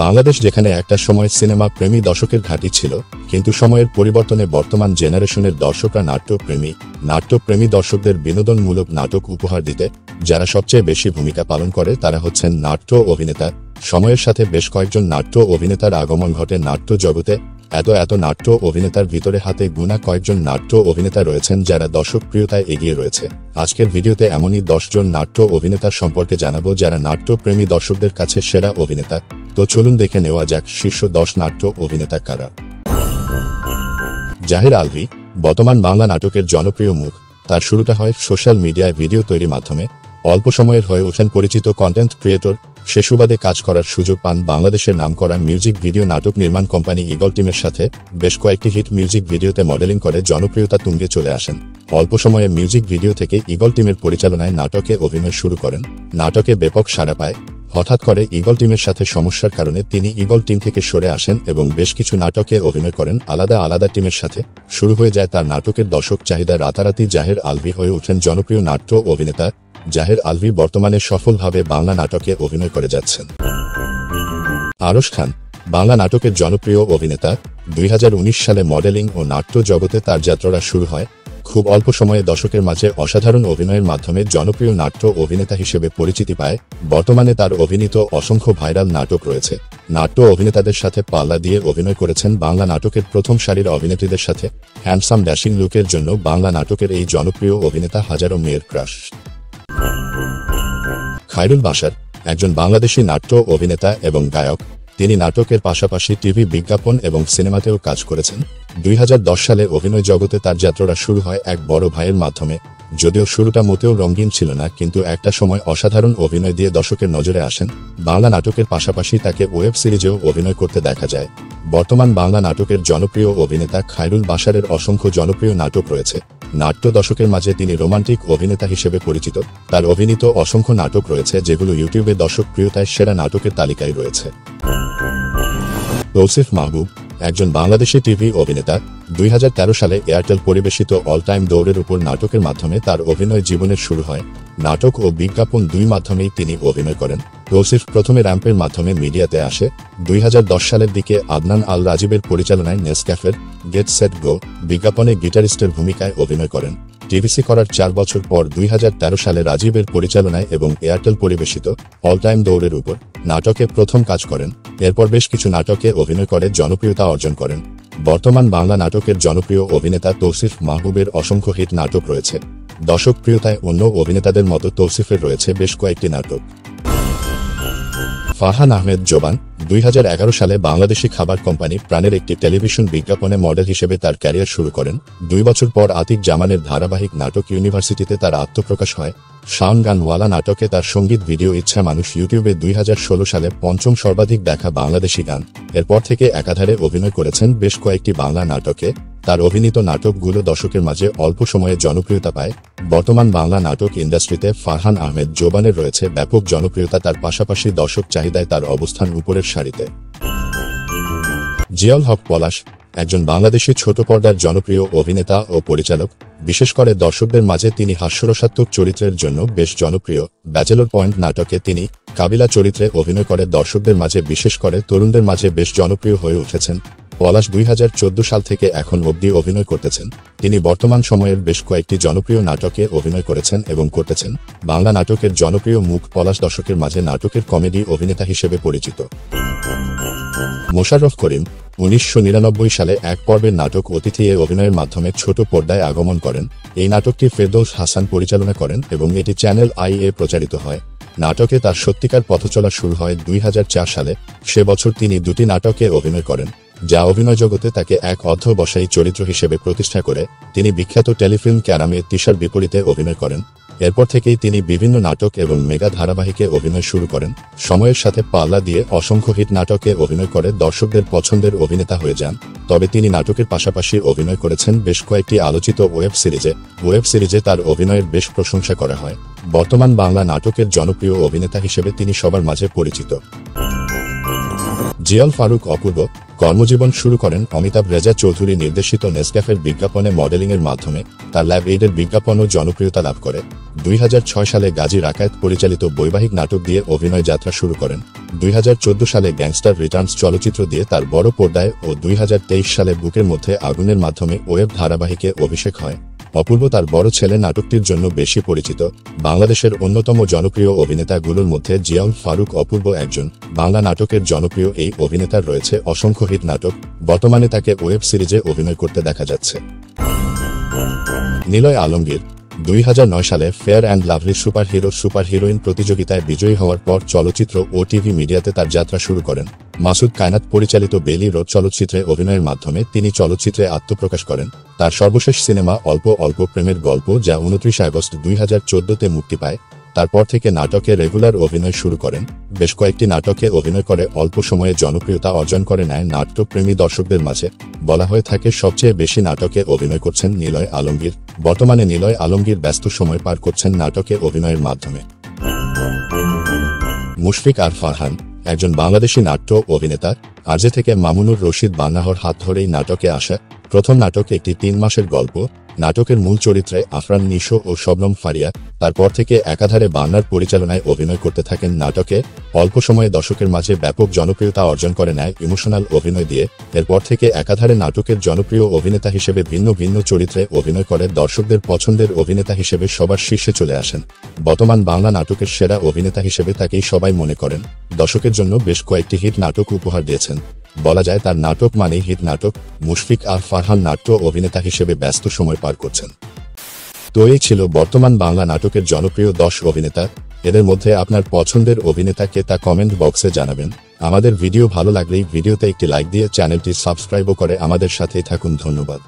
বাংলাদেশ যেখানে একটা সময় সিনেমা প্রেমী দর্শকের ঘাঁটি ছিল, কিন্তু সময়ের পরিবর্তনে বর্তমান জেনারেশনের দর্শকরা নাট্যপ্রেমী দর্শকদের বিনোদনমূলক নাটক উপহার দিতে যারা সবচেয়ে বেশি ভূমিকা পালন করে তারা হচ্ছেন নাট্য অভিনেতা। সময়ের সাথে বেশ কয়েকজন নাট্য অভিনেতার আগমন ঘটে নাট্য জগতে। এত নাট্য অভিনেতার ভিতরে হাতে গোনা কয়েকজন নাট্য অভিনেতা রয়েছেন যারা দর্শকপ্রিয়তায় এগিয়ে রয়েছে। আজকের ভিডিওতে এমনই 10 জন নাট্য অভিনেতার সম্পর্কে জানাবো যারা নাট্যপ্রেমী দর্শকদের কাছে সেরা অভিনেতা। তো চলুন দেখে নেওয়া যাক শীর্ষ 10 নাট্য অভিনেতা কারা। জাহের আলভী বর্তমান বাংলা নাটকের জনপ্রিয় মুখ। তার শুরুটা হয় সোশ্যাল মিডিয়ায় ভিডিও তৈরির মাধ্যমে। অল্প সময়ের হয়ে ওঠেন পরিচিত কন্টেন্ট ক্রিয়েটর। সে সুবাদে কাজ করার সুযোগ পান বাংলাদেশের নামকরা মিউজিক ভিডিও নাটক নির্মাণ কোম্পানি ইগল টিমের সাথে। বেশ কয়েকটি হিট মিউজিক ভিডিওতে মডেলিং করে জনপ্রিয়তা তুঙ্গে চলে আসেন। অল্প সময়ে মিউজিক ভিডিও থেকে ইগল টিমের পরিচালনায় নাটকে অভিনয় শুরু করেন। নাটকে ব্যাপক সাড়া পায়। হঠাৎ করে ইগল টিমের সাথে সমস্যার কারণে তিনি ইগল টিম থেকে সরে আসেন এবং বেশ কিছু নাটকে অভিনয় করেন আলাদা টিমের সাথে। শুরু হয়ে যায় তার নাটকের দর্শক চাহিদা। রাতারাতি জাহের আলভী হয়ে ওঠেন জনপ্রিয় নাট্য অভিনেতা। জাহের আলভী বর্তমানে সফলভাবে বাংলা নাটকে অভিনয় করে যাচ্ছেন। আরশ খান বাংলা নাটকের জনপ্রিয় অভিনেতা। 2019 সালে মডেলিং ও নাট্য জগতে তার যাত্রা শুরু হয়। খুব অল্প সময়ে দর্শকের মাঝে অসাধারণ অভিনয়ের মাধ্যমে জনপ্রিয় নাট্য অভিনেতা হিসেবে পরিচিতি পায়। বর্তমানে তার অভিনীত অসংখ্য ভাইরাল নাটক রয়েছে। নাট্য অভিনেতাদের সাথে পাল্লা দিয়ে অভিনয় করেছেন বাংলা নাটকের প্রথম সারির অভিনেত্রীদের সাথে। হ্যান্ডসাম ড্যাশিং লুকের জন্য বাংলা নাটকের এই জনপ্রিয় অভিনেতা হাজারো মেয়ের ক্রাশ। খায়রুল বাশার একজন বাংলাদেশি নাট্য অভিনেতা এবং গায়ক। তিনি নাটকের পাশাপাশি টিভি বিজ্ঞাপন এবং সিনেমাতেও কাজ করেছেন। 2010 সালে অভিনয় জগতে তার যাত্রা শুরু হয় এক বড় ভাইয়ের মাধ্যমে। যদিও শুরুটা মোটেও রঙিন ছিল না, কিন্তু একটা সময় অসাধারণ অভিনয় দিয়ে দর্শকের নজরে আসেন। বাংলা নাটকের পাশাপাশি তাকে ওয়েব সিরিজেও অভিনয় করতে দেখা যায়। বর্তমান বাংলা নাটকের জনপ্রিয় অভিনেতা খায়রুল বাশারের অসংখ্য জনপ্রিয় নাটক রয়েছে। নাট্য দর্শকের মাঝে তিনি রোমান্টিক অভিনেতা হিসেবে পরিচিত। তার অভিনীত অসংখ্য নাটক রয়েছে যেগুলো ইউটিউবে দর্শকপ্রিয়তায় সেরা নাটকের তালিকায় রয়েছে। তৌসিফ মাহবুব একজন বাংলাদেশি টিভি অভিনেতা। 2013 সালে এয়ারটেল পরিবেশিত অল টাইম দৌড়ের উপর নাটকের মাধ্যমে তার অভিনয় জীবনের শুরু হয়। নাটক ও বিজ্ঞাপন দুই মাধ্যমেই তিনি অভিনয় করেন। তৌসিফ প্রথমে র্যাম্পের মাধ্যমে মিডিয়াতে আসে। 2010 সালের দিকে আদনান আল রাজীবের পরিচালনায় নেসক্যাফের গেট সেট গো বিজ্ঞাপনে গিটারিস্টের ভূমিকায় অভিনয় করেন। টিভিসি করার 4 বছর পর 2013 সালে রাজীবের পরিচালনায় এবং এয়ারটেল পরিবেশিত অল টাইম দৌড়ের উপর নাটকে প্রথম কাজ করেন। এরপর বেশ কিছু নাটকে অভিনয় করে জনপ্রিয়তা অর্জন করেন। বর্তমান বাংলা নাটকের জনপ্রিয় অভিনেতা তৌসিফ মাহবুবের অসংখ্য হিট নাটক রয়েছে। দর্শকপ্রিয়তায় অন্য অভিনেতাদের মতো তৌসিফের রয়েছে বেশ কয়েকটি নাটক। ফারহান আহমেদ জোবান 2011 সালে বাংলাদেশি খাবার কোম্পানি প্রাণের একটি টেলিভিশন বিজ্ঞাপনে মডেল হিসেবে তার ক্যারিয়ার শুরু করেন। 2 বছর পর আতিক জামানের ধারাবাহিক নাটক ইউনিভার্সিটিতে তার আত্মপ্রকাশ হয়। শাওন গানওয়ালা নাটকে তার সঙ্গীত ভিডিও ইচ্ছা মানুষ ইউটিউবে 2016 সালে 5ম সর্বাধিক দেখা বাংলাদেশি গান। এরপর থেকে একাধারে অভিনয় করেছেন বেশ কয়েকটি বাংলা নাটকে। তার অভিনীত নাটকগুলো দর্শকের মাঝে অল্প সময়ে জনপ্রিয়তা পায়। বর্তমান বাংলা নাটক ইন্ডাস্ট্রিতে ফারহান আহমেদ জোবানের রয়েছে ব্যাপক জনপ্রিয়তা। তার পাশাপাশি দর্শক চাহিদায় তার অবস্থান উপরের সারিতে। জিয়াউল হক পলাশ একজন বাংলাদেশি ছোট পর্দার জনপ্রিয় অভিনেতা ও পরিচালক। বিশেষ করে দর্শকদের মাঝে তিনি হাস্যরসাত্মক চরিত্রের জন্য বেশ জনপ্রিয়। ব্যাচেলর পয়েন্ট নাটকে তিনি কাবিলা চরিত্রে অভিনয় করে দর্শকদের মাঝে বিশেষ করে তরুণদের মাঝে বেশ জনপ্রিয় হয়ে উঠেছেন। পলাশ 2014 সাল থেকে এখন অবধি অভিনয় করতেছেন। তিনি বর্তমান সময়ের বেশ কয়েকটি জনপ্রিয় নাটকে অভিনয় করেছেন এবং করতেছেন। বাংলা নাটকের জনপ্রিয় মুখ পলাশ দর্শকের মাঝে নাটকের কমেডি অভিনেতা হিসেবে পরিচিত। মোশাররফ করিম 1999 সালে এক পর্বের নাটক অতিথি এ অভিনয়ের মাধ্যমে ছোট পর্দায় আগমন করেন। এই নাটকটি ফেরদৌস হাসান পরিচালনা করেন এবং এটি চ্যানেল আই-এ প্রচারিত হয়। নাটকে তার সত্যিকার পথচলা শুরু হয় 2004 সালে। সে বছর তিনি 2টি নাটকে অভিনয় করেন, যা অভিনয় জগতে তাকে এক অধ্যবসায়ী চরিত্র হিসেবে প্রতিষ্ঠা করে। তিনি বিখ্যাত টেলিফিল্ম ক্যারামে তিশার বিপরীতে অভিনয় করেন। এরপর থেকেই তিনি বিভিন্ন নাটক এবং মেগা ধারাবাহিকে অভিনয় শুরু করেন। সময়ের সাথে পাল্লা দিয়ে অসংখ্য হিট নাটকে অভিনয় করে দর্শকদের পছন্দের অভিনেতা হয়ে যান। তবে তিনি নাটকের পাশাপাশি অভিনয় করেছেন বেশ কয়েকটি আলোচিত ওয়েব সিরিজে তার অভিনয়ের বেশ প্রশংসা করা হয়। বর্তমান বাংলা নাটকের জনপ্রিয় অভিনেতা হিসেবে তিনি সবার মাঝে পরিচিত। জিয়াউল ফারুক অপূর্ব কর্মজীবন শুরু করেন অমিতাভ রেজা চৌধুরী নির্দেশিত নেসক্যাফের বিজ্ঞাপনে মডেলিংয়ের মাধ্যমে। তার ল্যাব এইডের বিজ্ঞাপনও জনপ্রিয়তা লাভ করে। 2006 সালে গাজী রাকায়েত পরিচালিত বৈবাহিক নাটক দিয়ে অভিনয় যাত্রা শুরু করেন। 2014 সালে গ্যাংস্টার রিটার্নস চলচ্চিত্র দিয়ে তার বড় পর্দায় ও 2023 সালে বুকের মধ্যে আগুনের মাধ্যমে ওয়েব ধারাবাহিকে অভিষেক হয়। অপূর্ব তার বড় ছেলে নাটকটির জন্য বেশি পরিচিত। বাংলাদেশের অন্যতম জনপ্রিয় অভিনেতাগুলোর মধ্যে জিয়াউল ফারুক অপূর্ব একজন। বাংলা নাটকের জনপ্রিয় এই অভিনেতার রয়েছে অসংখ্য হিট নাটক। বর্তমানে তাকে ওয়েব সিরিজে অভিনয় করতে দেখা যাচ্ছে। নিলয় আলমগীর 2009 সালে fair and lovely super heroine প্রতিযোগিতায় বিজয়ী হওয়ার পর চলচ্চিত্র ও টিভি মিডিয়াতে তার যাত্রা শুরু করেন। মাসুদ কায়নাত পরিচালিত বেলি রোড চলচ্চিত্রে অভিনয়ের মাধ্যমে তিনি চলচ্চিত্রে আত্মপ্রকাশ করেন। তার সর্বশেষ সিনেমা অল্প অল্প প্রেমের গল্প, যা 29 আগস্ট 2014-তে মুক্তি পায়। তারপর থেকে নাটকে রেগুলার অভিনয় শুরু করেন। বেশ কয়েকটি নাটকে অভিনয় করে অল্প সময়ে জনপ্রিয়তা অর্জন করে নেয় নাট্যপ্রেমী দর্শকদের মাঝে। বলা হয়ে থাকে সবচেয়ে বেশি নাটকে অভিনয় করছেন নিলয় আলমগীর। বর্তমানে নিলয় আলমগীর ব্যস্ত সময় পার করছেন নাটকে অভিনয়ের মাধ্যমে। মুশফিক আর ফারহান একজন বাংলাদেশি নাট্য অভিনেতা। আরজে থেকে মামুনুর রশিদ বান্নাহর হাত ধরেই নাটকে আসা। প্রথম নাটক একটি 3 মাসের গল্প। নাটকের মূল চরিত্রে আফরান নিশো ও শবনম ফারিয়া। তারপর থেকে একাধারে বান্নার পরিচালনায় অভিনয় করতে থাকেন নাটকে। অল্প সময়ে দর্শকের মাঝে ব্যাপক জনপ্রিয়তা অর্জন করে নেয় ইমোশনাল অভিনয় দিয়ে। এরপর থেকে একাধারে নাটকের জনপ্রিয় অভিনেতা হিসেবে ভিন্ন ভিন্ন চরিত্রে অভিনয় করে দর্শকদের পছন্দের অভিনেতা হিসেবে সবার শীর্ষে চলে আসেন। বর্তমান বাংলা নাটকের সেরা অভিনেতা হিসেবে তাকেই সবাই মনে করেন। দর্শকের জন্য বেশ কয়েকটি হিট নাটক উপহার দিয়েছেন। বলা যায় তার নাটক মানেই হিট নাটক। মুশফিক আর ফারহান নাট্য অভিনেতা হিসেবে ব্যস্ত সময় পার করছেন। তো এই ছিল বর্তমান বাংলা নাটকের জনপ্রিয় 10 অভিনেতা। এদের মধ্যে আপনার পছন্দের অভিনেতাকে তা কমেন্ট বক্সে জানাবেন। আমাদের ভিডিও ভালো লাগলেই ভিডিওতে একটি লাইক দিয়ে চ্যানেলটি সাবস্ক্রাইবও করে আমাদের সাথেই থাকুন। ধন্যবাদ।